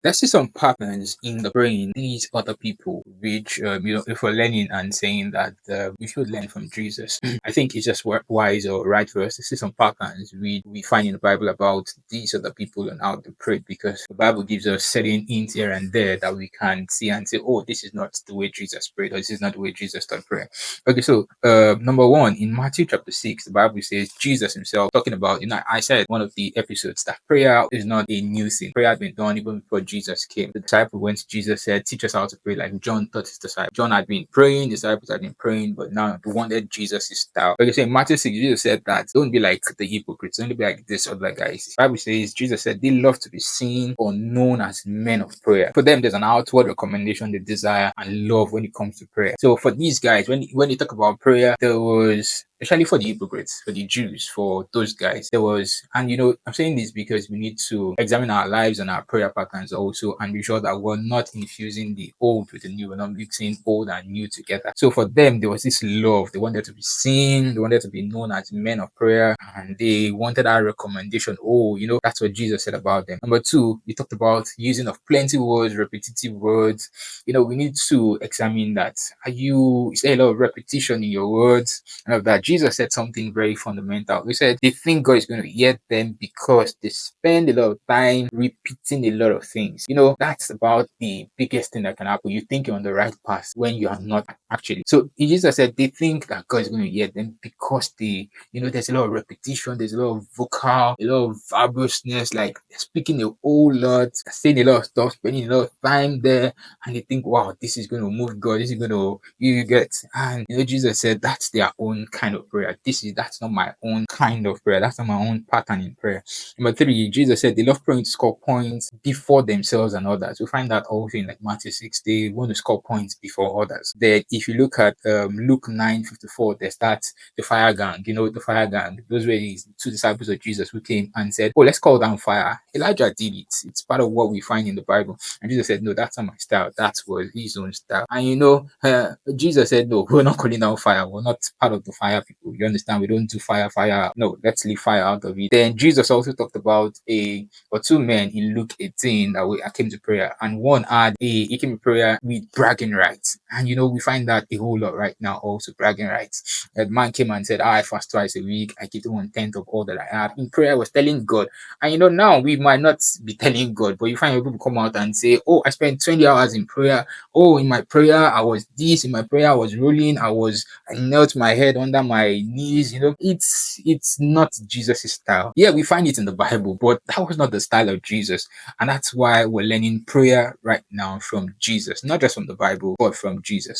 Let's see some patterns in the brain these other people, which if we're learning and saying that we should learn from Jesus. I think it's just wise or right for us to see some patterns we find in the Bible about these other people and how they prayed, because the Bible gives us certain hints here and there that we can see and say, oh, this is not the way Jesus prayed, or this is not the way Jesus taught prayer. Okay, so number one, in Matthew chapter 6, the Bible says Jesus himself talking about, I said one of the episodes that prayer is not a new thing. Prayer had been done even before Jesus came. The disciple went to Jesus, said, teach us how to pray, like John taught his disciples. John had been praying, disciples had been praying, but now they wanted Jesus' style. Okay, so in Matthew 6, Jesus said that don't be like the hypocrites, don't be like this other guys. The Bible says, Jesus said they love to be seen or known as men of prayer. For them, there's an outward recommendation they desire and love when it comes to prayer. So for these guys, when they talk about prayer, there was, especially for the hypocrites, for the Jews, for those guys, there was, and I'm saying this because we need to examine our lives and our prayer patterns also, and be sure that we're not infusing the old with the new, we're not mixing old and new together. So for them, there was this love. They wanted to be seen, they wanted to be known as men of prayer, and they wanted our recommendation. Oh, that's what Jesus said about them. Number two, he talked about using of plenty words, repetitive words. We need to examine that. Is there a lot of repetition in your words? And of that, Jesus said something very fundamental. He said they think God is going to hear them because they spend a lot of time repeating a lot of things. That's about the biggest thing that can happen. You think you're on the right path when you are not actually. So Jesus said they think that God is going to hear them because there's a lot of repetition, there's a lot of vocal, a lot of verbousness, like they're speaking a whole lot, saying a lot of stuff, spending a lot of time there, and they think, wow, this is going to move God, this is going to, you get. And Jesus said that's their own kind of prayer. That's not my own kind of prayer. That's not my own pattern in prayer. Number three, Jesus said they love praying to score points before themselves and others. We find that also in like Matthew 6, they want to score points before others. Then if you look at Luke 9:54, there's that the fire gang, the fire gang. Those were the two disciples of Jesus who came and said, oh, let's call down fire. Elijah did it. It's part of what we find in the Bible. And Jesus said, no, that's not my style. That was his own style. And Jesus said, no, we're not calling down fire. We're not part of the fire people. You understand? We don't do fire. No, let's leave fire out of it. Then Jesus also talked about two men in Luke 18 that came to prayer. And one he came to prayer with bragging rights. And we find that a whole lot right now also, bragging rights. That man came and said, I fast twice a week. I give 1/10 of all that I have. In prayer, I was telling God. And now we might not be telling God, but you find people come out and say, oh, I spent 20 hours in prayer. Oh, in my prayer, I was this. In my prayer, I was rolling. I knelt my head under my knees. It's not Jesus' style. Yeah, we find it in the Bible, but that was not the style of Jesus. And that's why we're learning prayer right now from Jesus, not just from the Bible, but from Jesus.